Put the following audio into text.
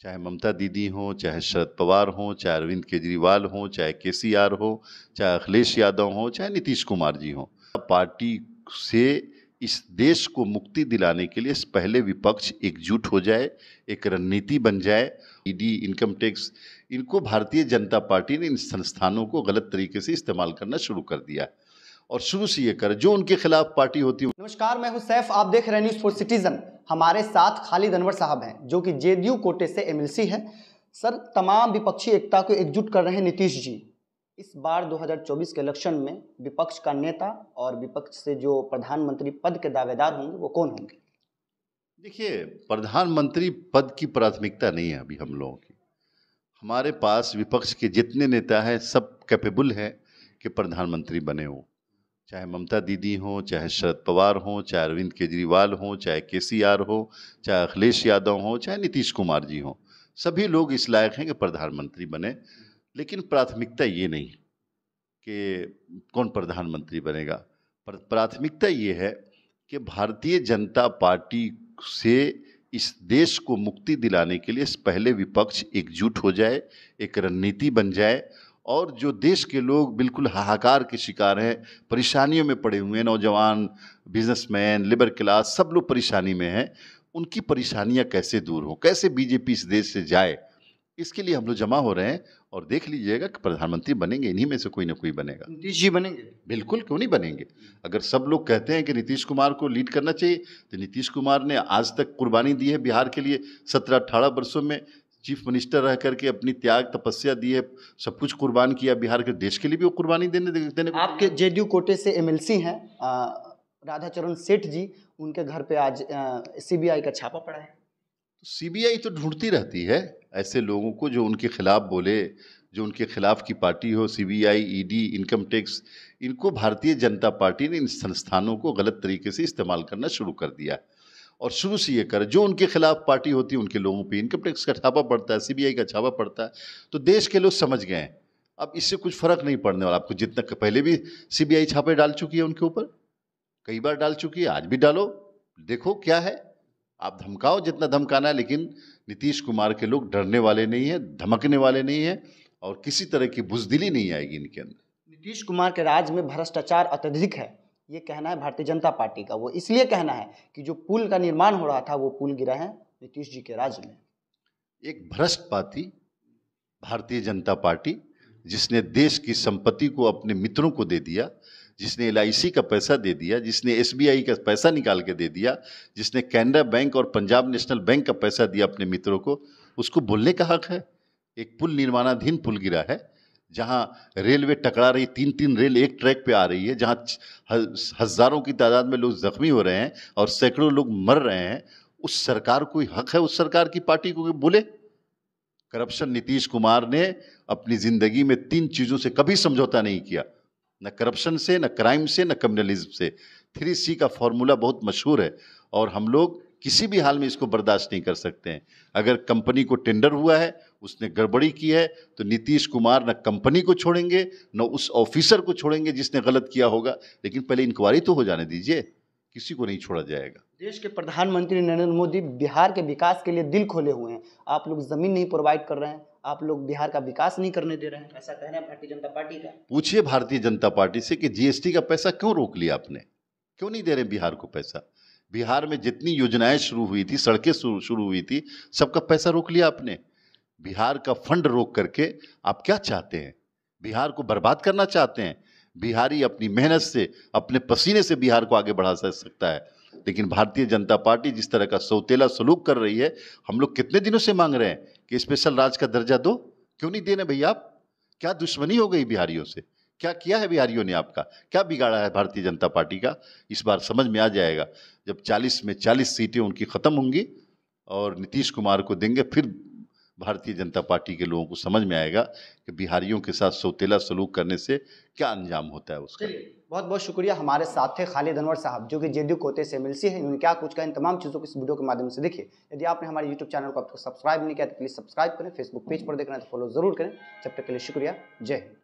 चाहे ममता दीदी हों, चाहे शरद पवार हों, चाहे अरविंद केजरीवाल हों, चाहे केसीआर हो, चाहे अखिलेश यादव हों, चाहे नीतीश कुमार जी हों। पार्टी से इस देश को मुक्ति दिलाने के लिए पहले विपक्ष एकजुट हो जाए, एक रणनीति बन जाए। ईडी, इनकम टैक्स, इनको भारतीय जनता पार्टी ने इन संस्थानों को गलत तरीके से इस्तेमाल करना शुरू कर दिया और शुरू से ये कर जो उनके खिलाफ पार्टी होती है। नमस्कार, मैं हूं सैफ, आप देख रहे हैं न्यूज़ फॉर सिटीजन। हमारे साथ खालिद अनवर साहब हैं जो कि जेडीयू कोटे से एमएलसी हैं। सर, तमाम विपक्षी एकता को एकजुट कर रहे हैं नीतीश जी। इस बार 2024 के इलेक्शन में विपक्ष का नेता और विपक्ष से जो प्रधानमंत्री पद के दावेदार होंगे वो कौन होंगे? देखिए, प्रधानमंत्री पद की प्राथमिकता नहीं है अभी हम लोगों की। हमारे पास विपक्ष के जितने नेता हैं सब कैपेबल हैं कि प्रधानमंत्री बने हों। चाहे ममता दीदी हों, चाहे शरद पवार हों, चाहे अरविंद केजरीवाल हों, चाहे केसीआर हो, चाहे अखिलेश यादव हों, चाहे नीतीश कुमार जी हों, सभी लोग इस लायक हैं कि प्रधानमंत्री बने। लेकिन प्राथमिकता ये नहीं कि कौन प्रधानमंत्री बनेगा। प्राथमिकता ये है कि भारतीय जनता पार्टी से इस देश को मुक्ति दिलाने के लिए पहले विपक्ष एकजुट हो जाए, एक रणनीति बन जाए और जो देश के लोग बिल्कुल हाहाकार के शिकार हैं, परेशानियों में पड़े हुए हैं, नौजवान, बिजनेसमैन, लेबर क्लास, सब लोग परेशानी में हैं, उनकी परेशानियां कैसे दूर हों, कैसे बीजेपी इस देश से जाए, इसके लिए हम लोग जमा हो रहे हैं। और देख लीजिएगा कि प्रधानमंत्री बनेंगे, इन्हीं में से कोई ना कोई बनेगा। नीतीश जी बनेंगे? बिल्कुल, क्यों नहीं बनेंगे। अगर सब लोग कहते हैं कि नीतीश कुमार को लीड करना चाहिए, तो नीतीश कुमार ने आज तक कुर्बानी दी है बिहार के लिए। 17-18 वर्षों में चीफ मिनिस्टर रह करके अपनी त्याग तपस्या दी है, सब कुछ कुर्बान किया बिहार के देश के लिए भी वो कुर्बानी देने को। आपके जेडीयू कोटे से एमएलसी हैं राधाचरण सेठ जी, उनके घर पे आज सीबीआई का छापा पड़ा है। सीबीआई तो ढूंढती रहती है ऐसे लोगों को जो उनके खिलाफ बोले, जो उनके खिलाफ की पार्टी हो। सीबीआई, ईडी, इनकम टैक्स, इनको भारतीय जनता पार्टी ने इन संस्थानों को गलत तरीके से इस्तेमाल करना शुरू कर दिया और शुरू से ये कर जो उनके खिलाफ पार्टी होती है उनके लोगों पे इनकम टैक्स का छापा पड़ता है, सीबीआई का छापा पड़ता है। तो देश के लोग समझ गए हैं, अब इससे कुछ फर्क नहीं पड़ने वाला। आपको जितना पहले भी सीबीआई छापे डाल चुकी है उनके ऊपर, कई बार डाल चुकी है, आज भी डालो, देखो क्या है। आप धमकाओ जितना धमकाना है, लेकिन नीतीश कुमार के लोग डरने वाले नहीं है, धमकने वाले नहीं है और किसी तरह की बुजदिली नहीं आएगी इनके अंदर। नीतीश कुमार के राज में भ्रष्टाचार अत्यधिक है, ये कहना है भारतीय जनता पार्टी का। वो इसलिए कहना है कि जो पुल का निर्माण हो रहा था वो पुल गिरा है नीतीश जी के राज में। एक भ्रष्ट पार्टी भारतीय जनता पार्टी, जिसने देश की संपत्ति को अपने मित्रों को दे दिया, जिसने एलआईसी का पैसा दे दिया, जिसने एसबीआई का पैसा निकाल के दे दिया, जिसने कैनरा बैंक और पंजाब नेशनल बैंक का पैसा दिया अपने मित्रों को, उसको बोलने का हक है। एक पुल निर्माणाधीन पुल गिरा है, जहां रेलवे टकरा रही, 3-3 रेल एक ट्रैक पे आ रही है, जहां हजारों की तादाद में लोग जख्मी हो रहे हैं और सैकड़ों लोग मर रहे हैं। उस सरकार को हक है, उस सरकार की पार्टी को बोले। करप्शन, नीतीश कुमार ने अपनी जिंदगी में 3 चीजों से कभी समझौता नहीं किया, न करप्शन से, न क्राइम से, न कम्युनलिज्म से। 3C का फॉर्मूला बहुत मशहूर है और हम लोग किसी भी हाल में इसको बर्दाश्त नहीं कर सकते हैं। अगर कंपनी को टेंडर हुआ है, उसने गड़बड़ी की है, तो नीतीश कुमार न कंपनी को छोड़ेंगे, न उस ऑफिसर को छोड़ेंगे जिसने गलत किया होगा। लेकिन पहले इंक्वायरी तो हो जाने दीजिए, किसी को नहीं छोड़ा जाएगा। देश के प्रधानमंत्री नरेंद्र मोदी बिहार के विकास के लिए दिल खोले हुए हैं। आप लोग जमीन नहीं प्रोवाइड कर रहे हैं, आप लोग बिहार का विकास नहीं करने दे रहे हैं, ऐसा कहना है भारतीय जनता पार्टी का। पूछिए भारतीय जनता पार्टी से कि जीएसटी का पैसा क्यों रोक लिया आपने, क्यों नहीं दे रहे बिहार को पैसा। बिहार में जितनी योजनाएं शुरू हुई थी, सड़कें शुरू हुई थी, सबका पैसा रोक लिया आपने। बिहार का फंड रोक करके आप क्या चाहते हैं? बिहार को बर्बाद करना चाहते हैं? बिहारी अपनी मेहनत से, अपने पसीने से बिहार को आगे बढ़ा सकता है। लेकिन भारतीय जनता पार्टी जिस तरह का सौतेला सलूक कर रही है, हम लोग कितने दिनों से मांग रहे हैं कि स्पेशल राज का दर्जा दो, क्यों नहीं दे रहे भैया आप? क्या दुश्मनी हो गई बिहारियों से? क्या किया है बिहारियों ने आपका? क्या बिगाड़ा है भारतीय जनता पार्टी का? इस बार समझ में आ जाएगा जब 40 में 40 सीटें उनकी खत्म होंगी और नीतीश कुमार को देंगे। फिर भारतीय जनता पार्टी के लोगों को समझ में आएगा कि बिहारियों के साथ सौतेला सलूक करने से क्या अंजाम होता है उसका। बहुत बहुत शुक्रिया। हमारे साथ थे खालिद अनवर साहब जो कि जेडीयू कोटे से एमएलसी है। इन्होंने क्या कुछ कहा इन तमाम चीज़ों को इस वीडियो के माध्यम से देखिए। यदि आपने हमारे यूट्यूब चैनल को अब तक सब्सक्राइब नहीं किया तो प्लीज़ सब्सक्राइब करें। फेसबुक पेज पर देख रहे हैं तो फॉलो जरूर करें। जब तक के लिए शुक्रिया। जय हिंद।